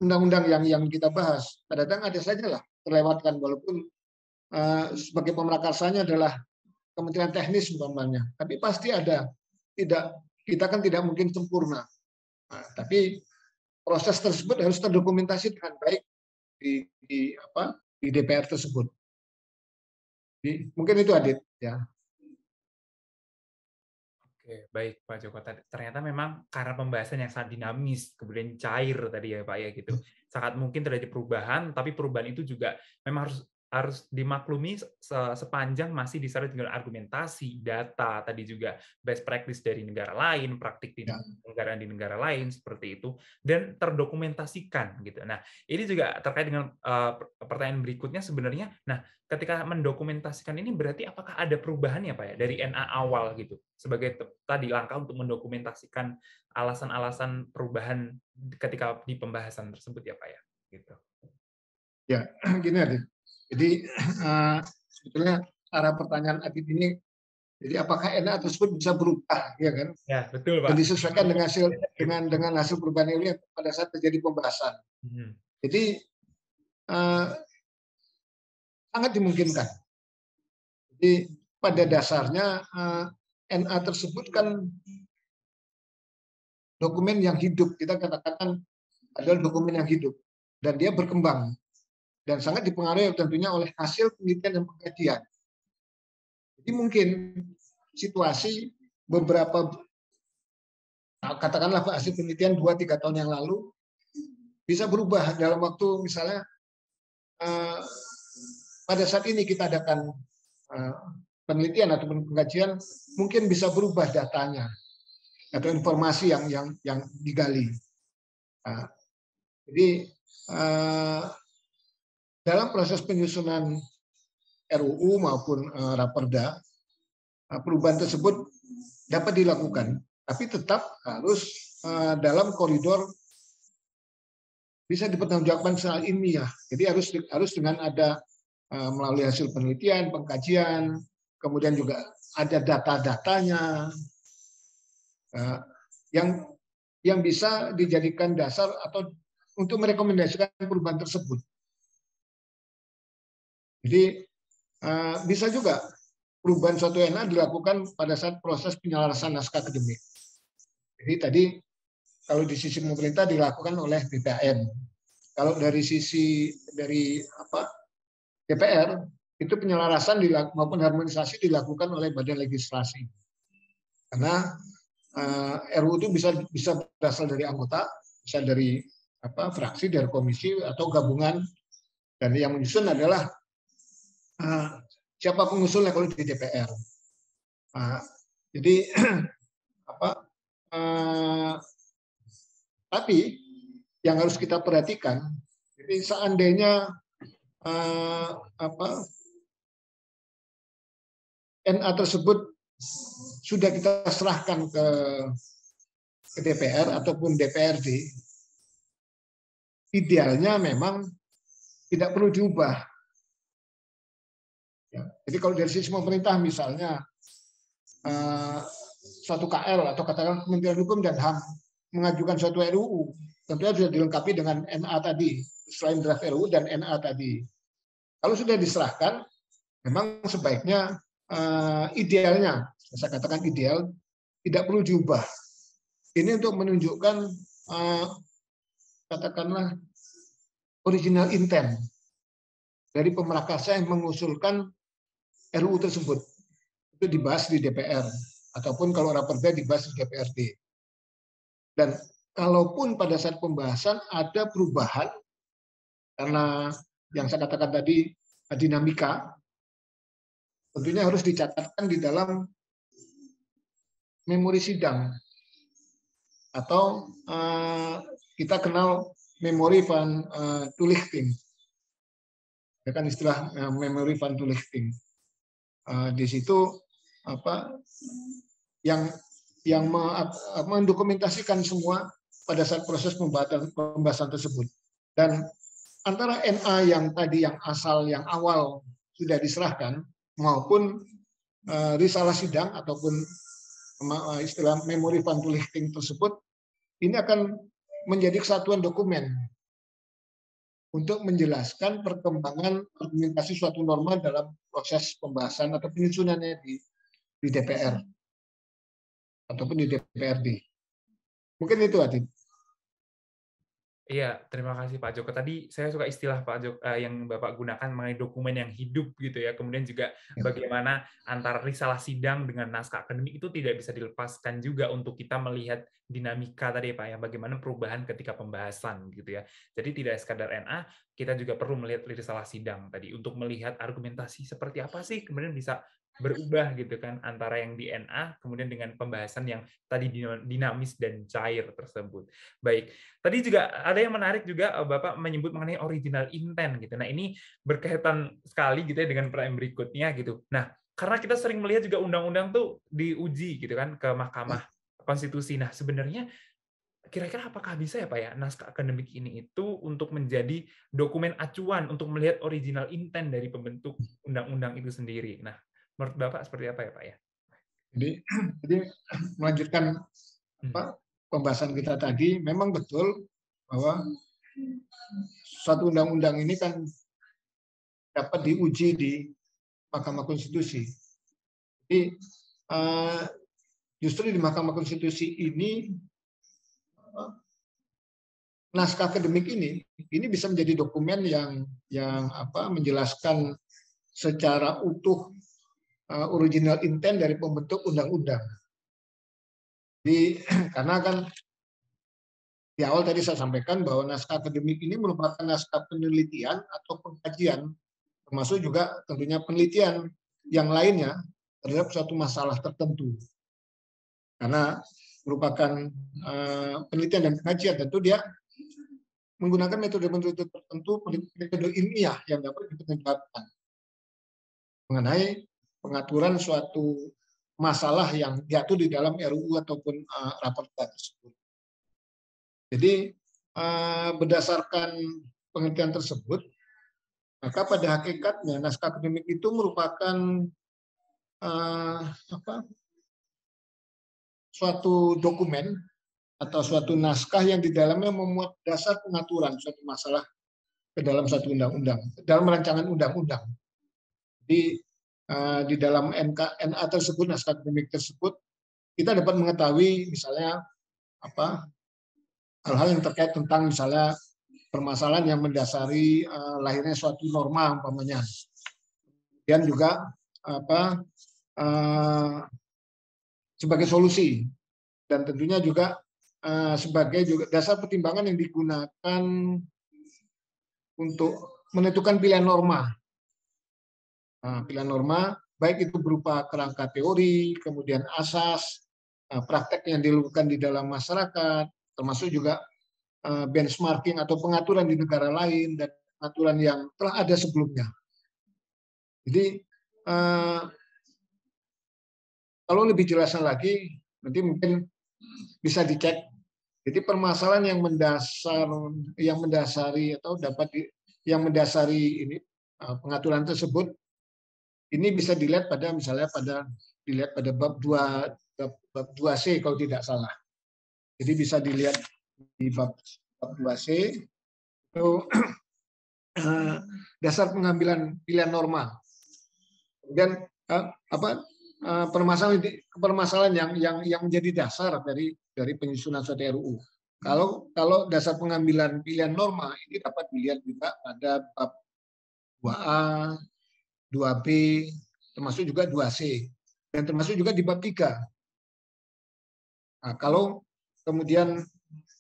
undang-undang yang kita bahas, kadang-kadang ada saja lah terlewatkan, walaupun sebagai pemrakarsanya adalah Kementerian Teknis umpamanya, tapi pasti ada. Kita kan tidak mungkin sempurna, tapi proses tersebut harus terdokumentasi dengan baik di DPR tersebut. Jadi, mungkin itu Adit ya. Oke, baik Pak Joko. Ternyata memang karena pembahasan yang sangat dinamis, kemudian cair tadi ya Pak ya gitu. Sangat mungkin terjadi perubahan, tapi perubahan itu juga memang harus dimaklumi sepanjang masih disertai dengan argumentasi, data, tadi juga best practice dari negara lain, praktik di negara lain seperti itu, dan terdokumentasikan gitu. Nah, ini juga terkait dengan pertanyaan berikutnya sebenarnya. Nah, ketika mendokumentasikan ini berarti apakah ada perubahan ya Pak ya dari NA awal gitu sebagai tadi langkah untuk mendokumentasikan alasan-alasan perubahan ketika di pembahasan tersebut ya Pak ya gitu. Ya, gini Adit. Jadi sebetulnya arah pertanyaan Adit ini, jadi apakah NA tersebut bisa berubah, ya kan? Ya, betul Pak. Dan disesuaikan dengan hasil perubahan ini pada saat terjadi pembahasan. Jadi sangat dimungkinkan. Jadi pada dasarnya NA tersebut kan dokumen yang hidup, kita katakan adalah dokumen yang hidup, dan dia berkembang dan sangat dipengaruhi tentunya oleh hasil penelitian dan pengkajian. Jadi mungkin situasi beberapa, katakanlah hasil penelitian 2-3 tahun yang lalu bisa berubah dalam waktu, misalnya pada saat ini kita adakan penelitian atau pengkajian, mungkin bisa berubah datanya atau informasi yang digali. Jadi dalam proses penyusunan RUU maupun Raperda, perubahan tersebut dapat dilakukan, tapi tetap harus dalam koridor bisa dipertanggungjawabkan secara ilmiah. Jadi harus dengan ada melalui hasil penelitian, pengkajian, kemudian juga ada data-datanya yang bisa dijadikan dasar atau untuk merekomendasikan perubahan tersebut. Jadi bisa juga perubahan suatu NA dilakukan pada saat proses penyelarasan naskah akademik. Jadi tadi kalau di sisi pemerintah dilakukan oleh BPAN. Kalau dari sisi DPR itu penyelarasan maupun harmonisasi dilakukan oleh Badan Legislasi. Karena RUU itu bisa berasal dari anggota, bisa dari fraksi, dari komisi atau gabungan, dan yang menyusun adalah siapa pengusulnya kalau di DPR. Jadi tapi yang harus kita perhatikan, jadi seandainya NA tersebut sudah kita serahkan ke DPR ataupun DPRD, idealnya memang tidak perlu diubah. Ya, jadi kalau dari sisi pemerintah misalnya suatu KL atau katakan Kementerian Hukum dan HAM mengajukan suatu RUU, tentunya sudah dilengkapi dengan NA tadi, selain draft RUU dan NA tadi. Kalau sudah diserahkan, memang sebaiknya idealnya, saya katakan ideal, tidak perlu diubah. Ini untuk menunjukkan katakanlah original intent dari pemrakasa yang mengusulkan RUU tersebut. Itu dibahas di DPR ataupun kalau raperda dibahas di DPRD. Dan kalaupun pada saat pembahasan ada perubahan karena yang saya katakan tadi dinamika, tentunya harus dicatatkan di dalam memori sidang atau kita kenal memori van toelichting. Ya kan istilah memori van toelichting. Di situ yang mendokumentasikan semua pada saat proses pembahasan tersebut. Dan antara NA yang tadi yang asal yang awal sudah diserahkan maupun risalah sidang ataupun istilah memori van toelichting tersebut, ini akan menjadi kesatuan dokumen untuk menjelaskan perkembangan argumentasi suatu norma dalam proses pembahasan atau penyusunannya di DPR ataupun di DPRD. Mungkin itu, Adit. Iya, terima kasih Pak Joko. Tadi saya suka istilah Pak Joko yang Bapak gunakan mengenai dokumen yang hidup gitu ya. Kemudian juga bagaimana antara risalah sidang dengan naskah akademik itu tidak bisa dilepaskan juga untuk kita melihat dinamika tadi Pak ya, bagaimana perubahan ketika pembahasan gitu ya. Jadi tidak sekadar NA, kita juga perlu melihat risalah sidang tadi untuk melihat argumentasi seperti apa sih kemudian bisa berubah gitu kan antara yang di NA kemudian dengan pembahasan yang tadi dinamis dan cair tersebut. Baik, tadi juga ada yang menarik juga Bapak menyebut mengenai original intent gitu. Nah, ini berkaitan sekali gitu ya dengan pertanyaan berikutnya gitu. Nah, karena kita sering melihat juga undang-undang tuh diuji gitu kan ke Mahkamah Konstitusi. Nah, sebenarnya kira-kira apakah bisa ya Pak ya naskah akademik ini itu untuk menjadi dokumen acuan untuk melihat original intent dari pembentuk undang-undang itu sendiri. Nah, menurut Bapak seperti apa ya Pak ya? Jadi melanjutkan pembahasan kita tadi, memang betul bahwa suatu undang-undang ini kan dapat diuji di Mahkamah Konstitusi. Jadi justru di Mahkamah Konstitusi ini naskah akademik ini bisa menjadi dokumen yang menjelaskan secara utuh original intent dari pembentuk undang-undang. Jadi karena kan di awal tadi saya sampaikan bahwa naskah akademik ini merupakan naskah penelitian atau pengkajian, termasuk juga tentunya penelitian yang lainnya terhadap suatu masalah tertentu. Karena merupakan penelitian dan pengajian, tentu dia menggunakan metode-metode tertentu, metode ilmiah yang dapat dipertanggungjawabkan mengenai pengaturan suatu masalah yang diatur di dalam RUU ataupun raperda tersebut. Jadi berdasarkan penelitian tersebut, Maka pada hakikatnya naskah akademik itu merupakan suatu dokumen atau suatu naskah yang di dalamnya memuat dasar pengaturan suatu masalah ke dalam satu undang-undang, dalam rancangan undang-undang. Di dalam NA tersebut, naskah akademik tersebut, kita dapat mengetahui misalnya hal-hal yang terkait tentang misalnya permasalahan yang mendasari lahirnya suatu norma umpamanya. Dan juga sebagai solusi, dan tentunya juga sebagai juga dasar pertimbangan yang digunakan untuk menentukan pilihan norma. Pilihan norma baik itu berupa kerangka teori, kemudian asas, praktek yang dilakukan di dalam masyarakat, termasuk juga benchmarking atau pengaturan di negara lain dan pengaturan yang telah ada sebelumnya. Jadi kalau lebih jelasnya lagi, nanti mungkin bisa dicek. Jadi permasalahan yang mendasari atau yang mendasari ini pengaturan tersebut, ini bisa dilihat pada misalnya pada bab 2C kalau tidak salah. Jadi bisa dilihat di bab 2C itu dasar pengambilan pilihan norma. Kemudian permasalahan yang menjadi dasar dari penyusunan suatu RUU. Kalau dasar pengambilan pilihan norma ini dapat dilihat juga pada bab 2A, 2B, termasuk juga 2C, dan termasuk juga di bab 3. Nah, kalau kemudian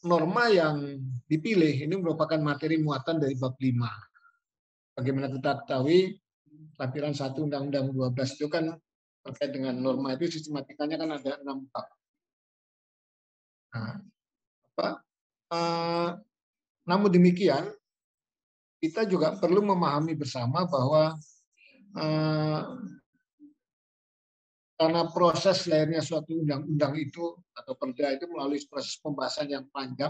norma yang dipilih ini merupakan materi muatan dari bab 5. Bagaimana kita ketahui, lampiran 1 Undang-Undang 12 itu kan terkait dengan norma itu sistematikanya kan ada 6 bab. Namun demikian, kita juga perlu memahami bersama bahwa karena proses lahirnya suatu undang-undang itu atau perda itu melalui proses pembahasan yang panjang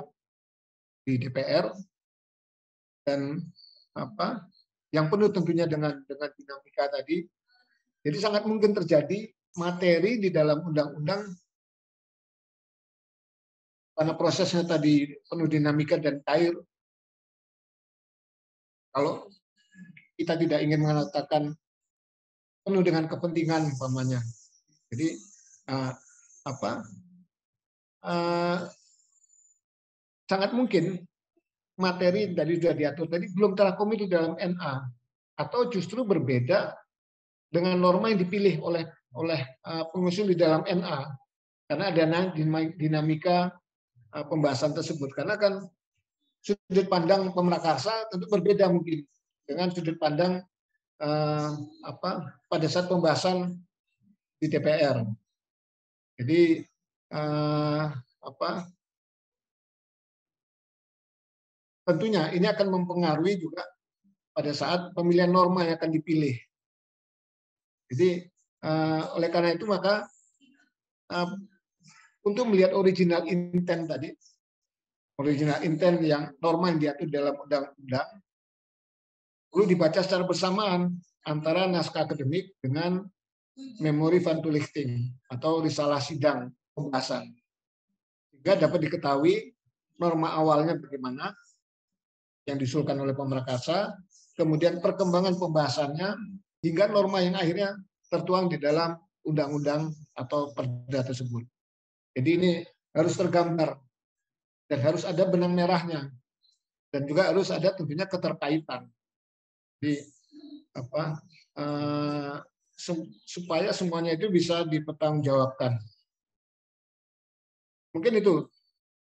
di DPR dan yang penuh tentunya dengan dinamika tadi. Jadi sangat mungkin terjadi materi di dalam undang-undang karena prosesnya tadi penuh dinamika dan cair. Kalau kita tidak ingin mengatakan penuh dengan kepentingan umpamanya. Jadi sangat mungkin materi tadi sudah diatur tadi belum terangkum di dalam NA atau justru berbeda dengan norma yang dipilih oleh pengusul di dalam NA, karena ada dinamika pembahasan tersebut. Karena kan sudut pandang pemrakarsa tentu berbeda mungkin dengan sudut pandang pada saat pembahasan di DPR. Jadi tentunya ini akan mempengaruhi juga pada saat pemilihan norma yang akan dipilih. Jadi oleh karena itu maka untuk melihat original intent tadi, original intent yang norma yang diatur dalam undang-undang, perlu dibaca secara bersamaan antara naskah akademik dengan memori van toelichting atau risalah sidang pembahasan, sehingga dapat diketahui norma awalnya bagaimana yang diusulkan oleh pemrakarsa, kemudian perkembangan pembahasannya hingga norma yang akhirnya tertuang di dalam undang-undang atau perda tersebut. Jadi ini harus tergambar dan harus ada benang merahnya dan juga harus ada tentunya keterkaitan. Jadi supaya semuanya itu bisa dipertanggungjawabkan. Mungkin itu,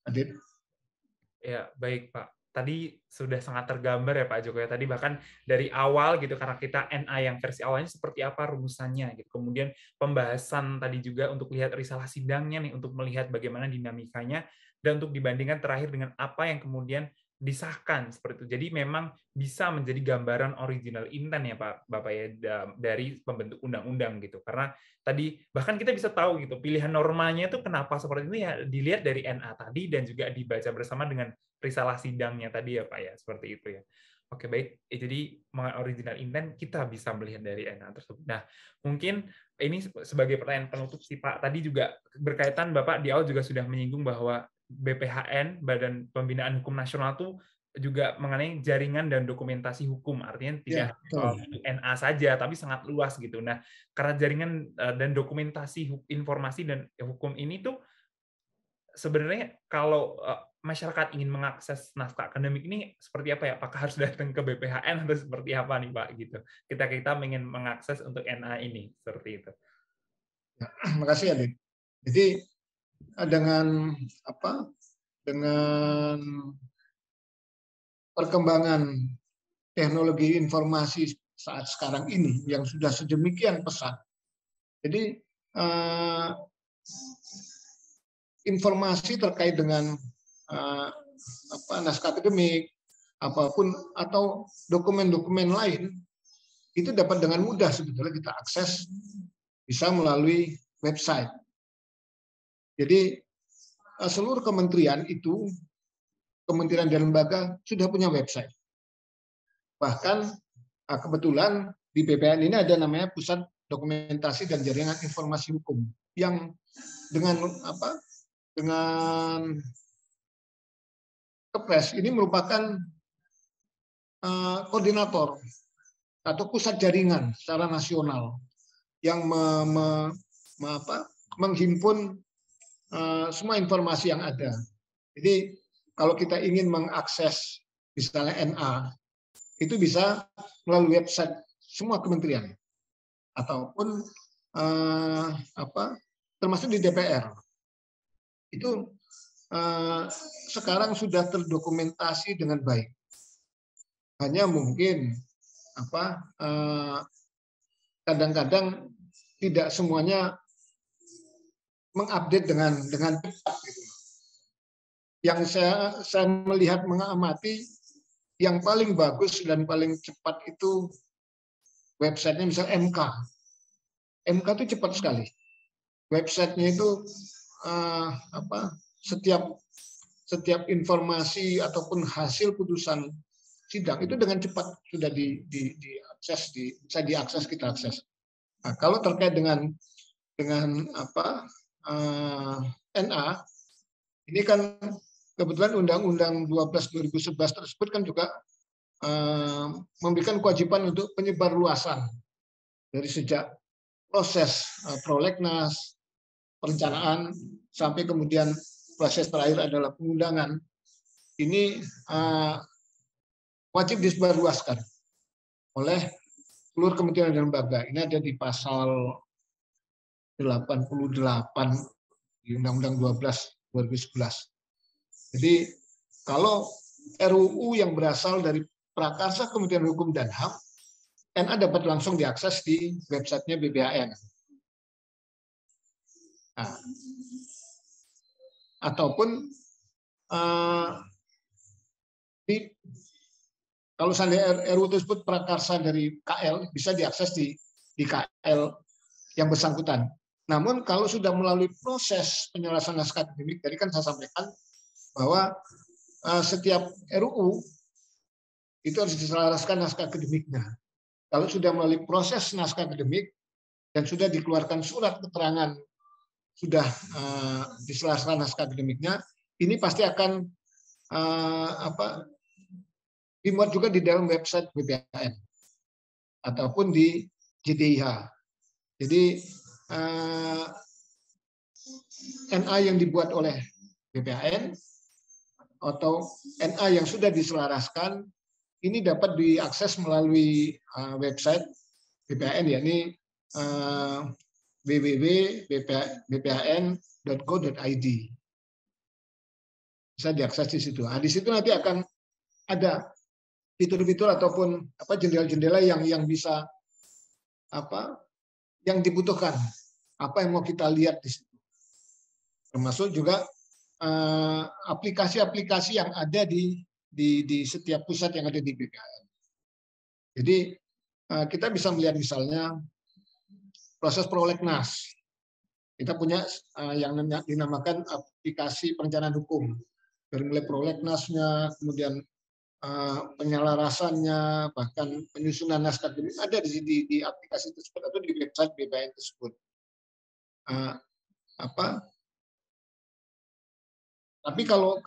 Adit. Ya, baik Pak. Tadi sudah sangat tergambar ya Pak Joko ya. Tadi bahkan dari awal gitu, karena kita NA yang versi awalnya seperti apa rumusannya gitu. Kemudian pembahasan tadi juga untuk lihat risalah sidangnya nih, untuk melihat bagaimana dinamikanya, dan untuk dibandingkan terakhir dengan apa yang kemudian disahkan seperti itu. Jadi memang bisa menjadi gambaran original intent ya Pak Bapak ya, dari pembentuk undang-undang gitu. Karena tadi bahkan kita bisa tahu gitu pilihan normanya itu kenapa seperti itu ya, dilihat dari NA tadi dan juga dibaca bersama dengan risalah sidangnya tadi ya Pak ya, seperti itu ya. Oke, baik. Jadi original intent kita bisa melihat dari NA tersebut. Nah, mungkin ini sebagai pertanyaan penutup sih Pak. Tadi juga berkaitan Bapak di awal juga sudah menyinggung bahwa BPHN, Badan Pembinaan Hukum Nasional itu juga mengenai jaringan dan dokumentasi hukum. Artinya Ya, tidak betul. NA saja, tapi sangat luas gitu. Nah, karena jaringan dan dokumentasi informasi dan hukum ini tuh sebenarnya kalau masyarakat ingin mengakses naskah akademik ini seperti apa ya? Apakah harus datang ke BPHN atau seperti apa nih Pak gitu? Kita ingin mengakses untuk NA ini seperti itu. Terima kasih Adit. Jadi dengan apa? Dengan perkembangan teknologi informasi saat sekarang ini yang sudah sedemikian pesat. Jadi informasi terkait dengan naskah akademik apapun atau dokumen-dokumen lain itu dapat dengan mudah sebetulnya kita akses bisa melalui website. Jadi seluruh kementerian itu, kementerian dan lembaga sudah punya website. Bahkan kebetulan di BPN ini ada namanya Pusat Dokumentasi dan Jaringan Informasi Hukum yang dengan Kepres ini merupakan koordinator atau pusat jaringan secara nasional yang menghimpun semua informasi yang ada. Jadi kalau kita ingin mengakses misalnya NA, itu bisa melalui website semua kementerian ataupun termasuk di DPR. Itu sekarang sudah terdokumentasi dengan baik. Hanya mungkin kadang-kadang tidak semuanya mengupdate dengan cepat. Gitu. Yang saya melihat mengamati yang paling bagus dan paling cepat itu websitenya misal MK. MK itu cepat sekali. Websitenya itu setiap informasi ataupun hasil putusan sidang itu dengan cepat sudah diakses, bisa diakses, kita akses. Nah, kalau terkait dengan NA, ini kan kebetulan Undang-Undang 12 2011 tersebut kan juga memberikan kewajiban untuk penyebarluasan dari sejak proses prolegnas, perencanaan, sampai kemudian proses terakhir adalah pengundangan. Ini wajib disebarluaskan oleh seluruh kementerian dan lembaga. Ini ada di pasal 88 di Undang-Undang 12 2011. Jadi kalau RUU yang berasal dari Prakarsa Kementerian Hukum dan HAM, NA dapat langsung diakses di websitenya BPHN. Nah, ataupun kalau seandainya RUU tersebut prakarsa dari KL, bisa diakses di KL yang bersangkutan. Namun kalau sudah melalui proses penyelesaian naskah akademik, tadi kan saya sampaikan bahwa setiap RUU itu harus diselaraskan naskah akademiknya. Kalau sudah melalui proses naskah akademik dan sudah dikeluarkan surat keterangan sudah diselaraskan naskah akademiknya, ini pasti akan dimuat juga di dalam website BPHN ataupun di JDIH. Jadi NA yang dibuat oleh BPHN atau NA yang sudah diselaraskan ini dapat diakses melalui website BPHN, yakni www.bphn.go.id. Bisa diakses di situ. Nah, di situ nanti akan ada fitur-fitur ataupun jendela-jendela yang bisa yang dibutuhkan, apa yang mau kita lihat di situ. Termasuk juga aplikasi-aplikasi yang ada di setiap pusat yang ada di BPHN. Jadi kita bisa melihat misalnya proses prolegnas. Kita punya yang dinamakan aplikasi perencanaan hukum. Dari mulai prolegnasnya, kemudian penyelarasannya, bahkan penyusunan naskah akademik ada di aplikasi tersebut atau di website BPHN tersebut. Tapi kalau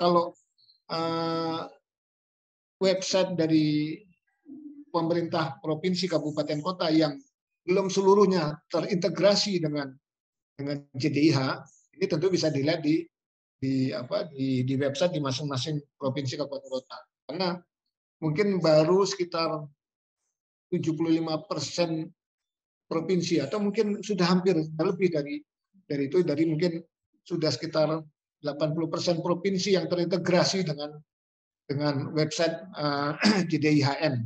website dari pemerintah provinsi, kabupaten, kota yang belum seluruhnya terintegrasi dengan JDIH, ini tentu bisa dilihat di website di masing-masing provinsi, kabupaten, kota. Karena mungkin baru sekitar 75% provinsi atau mungkin sudah hampir lebih dari itu, dari mungkin sudah sekitar 80% provinsi yang terintegrasi dengan website JDIHN.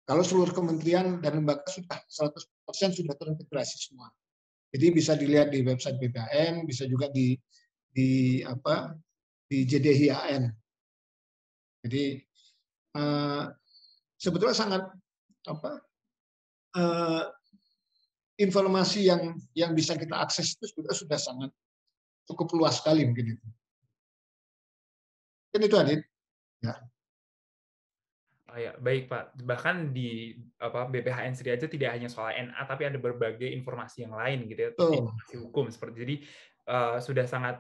Kalau seluruh kementerian dan lembaga sudah 100% sudah terintegrasi semua. Jadi bisa dilihat di website BPHN, bisa juga di JDIHN. Jadi sebetulnya sangat informasi yang bisa kita akses itu sudah sangat cukup luas sekali mungkin itu. Kan itu Adit. Ya. Oh ya, baik Pak. Bahkan di BPHN sendiri aja tidak hanya soal NA, tapi ada berbagai informasi yang lain gitu ya, informasi hukum seperti. Jadi sudah sangat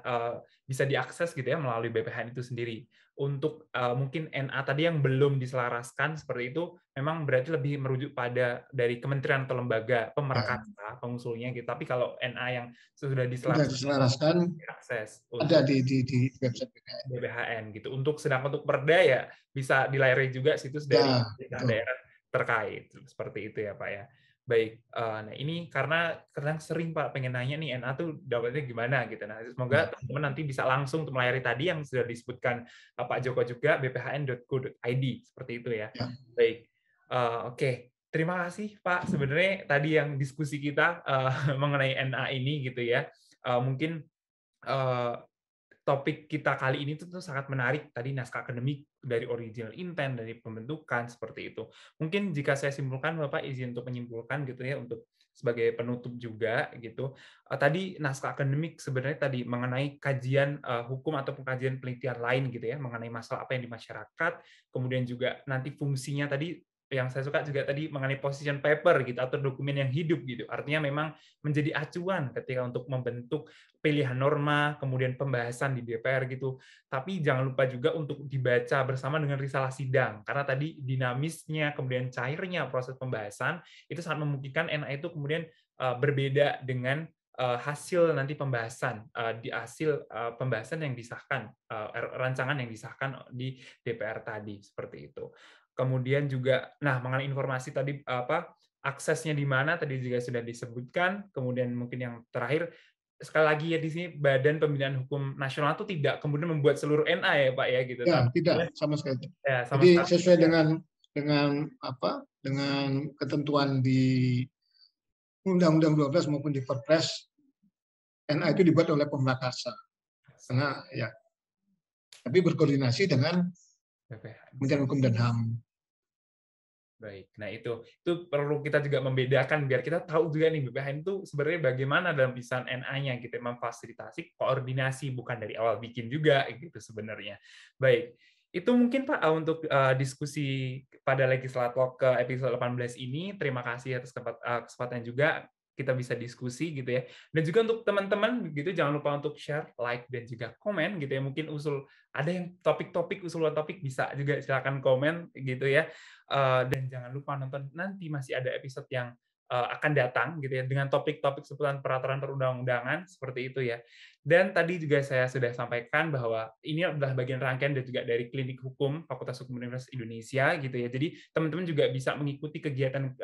bisa diakses gitu ya melalui BPHN itu sendiri. Untuk mungkin NA tadi yang belum diselaraskan seperti itu, memang berarti lebih merujuk pada dari kementerian atau lembaga pemerakasa, pengusulnya gitu. Tapi kalau NA yang sudah diselaraskan diakses ada di website BPHN gitu. Sedangkan untuk perda ya bisa dilayari juga situs dari daerah terkait seperti itu ya Pak ya. Baik, nah ini karena kadang sering Pak pengen nanya nih NA tuh dapatnya gimana gitu. Nah semoga teman-teman nanti bisa langsung untuk melayari tadi yang sudah disebutkan Pak Joko juga, bphn.go.id seperti itu ya. Baik, oke. Terima kasih Pak. Sebenarnya tadi yang diskusi kita mengenai NA ini gitu ya. Mungkin topik kita kali ini tuh sangat menarik, tadi naskah akademik dari original intent, dari pembentukan seperti itu. Mungkin jika saya simpulkan, Bapak izin untuk menyimpulkan gitu ya, untuk sebagai penutup juga gitu. Tadi naskah akademik sebenarnya tadi mengenai kajian hukum atau kajian penelitian lain gitu ya, mengenai masalah apa yang di masyarakat, kemudian juga nanti fungsinya tadi yang saya suka juga tadi mengenai position paper gitu atau dokumen yang hidup gitu. Artinya memang menjadi acuan ketika untuk membentuk pilihan norma, kemudian pembahasan di DPR gitu. Tapi jangan lupa juga untuk dibaca bersama dengan risalah sidang, karena tadi dinamisnya, kemudian cairnya proses pembahasan, itu sangat memungkinkan NA itu kemudian berbeda dengan hasil nanti pembahasan, di hasil pembahasan yang disahkan, rancangan yang disahkan di DPR tadi, seperti itu. Kemudian juga, nah mengenai informasi tadi aksesnya di mana tadi juga sudah disebutkan. Kemudian mungkin yang terakhir, sekali lagi ya di sini Badan Pembinaan Hukum Nasional itu tidak kemudian membuat seluruh NA ya Pak ya gitu. Ya, tidak sama sekali. Ya, jadi sesuai dengan ketentuan di Undang-Undang 12 maupun di Perpres, NA itu dibuat oleh Pemrakasa. Karena ya, tapi berkoordinasi dengan Kementerian Hukum dan HAM. Baik, nah itu perlu kita juga membedakan biar kita tahu juga nih BPHN itu sebenarnya bagaimana dalam pisahan NA-nya gitu, memfasilitasi koordinasi bukan dari awal bikin juga gitu sebenarnya. Baik, itu mungkin Pak untuk diskusi pada Legislator ke episode 18 ini. Terima kasih atas kesempatan juga kita bisa diskusi gitu ya. Dan juga untuk teman-teman gitu jangan lupa untuk share, like dan juga komen gitu ya. Mungkin ada yang usulan topik bisa juga silakan komen gitu ya. Dan jangan lupa nonton nanti masih ada episode yang akan datang gitu ya dengan topik-topik seputar peraturan perundang-undangan seperti itu ya. Dan tadi juga saya sudah sampaikan bahwa ini adalah bagian rangkaian dan juga dari Klinik Hukum Fakultas Hukum Universitas Indonesia gitu ya. Jadi teman-teman juga bisa mengikuti kegiatan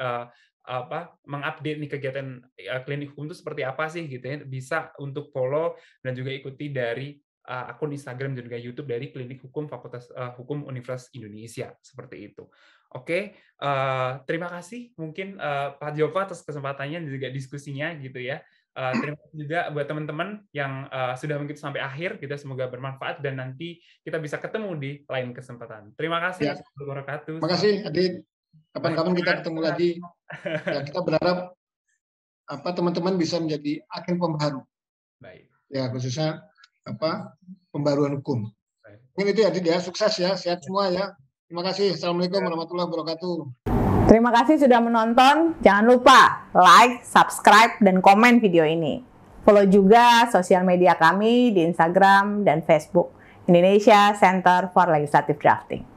mengupdate nih kegiatan Klinik Hukum itu seperti apa sih gitu ya. Bisa untuk follow dan juga ikuti dari akun Instagram dan juga YouTube dari Klinik Hukum Fakultas Hukum Universitas Indonesia seperti itu. Oke, terima kasih mungkin Pak Joko atas kesempatannya dan juga diskusinya gitu ya. Terima kasih juga buat teman-teman yang sudah mengikuti sampai akhir. Kita semoga bermanfaat dan nanti kita bisa ketemu di lain kesempatan. Terima kasih. Terima kasih Adit. Kapan-kapan kita ketemu lagi. Ya, kita berharap teman-teman bisa menjadi agen pembaharu. Baik. Ya khususnya pembaruan hukum. Baik. Mungkin itu ya Adit ya. Sukses ya, sehat semua ya. Terima kasih. Assalamualaikum warahmatullahi wabarakatuh. Terima kasih sudah menonton. Jangan lupa like, subscribe, dan komen video ini. Follow juga sosial media kami di Instagram dan Facebook, Indonesia Center for Legislative Drafting.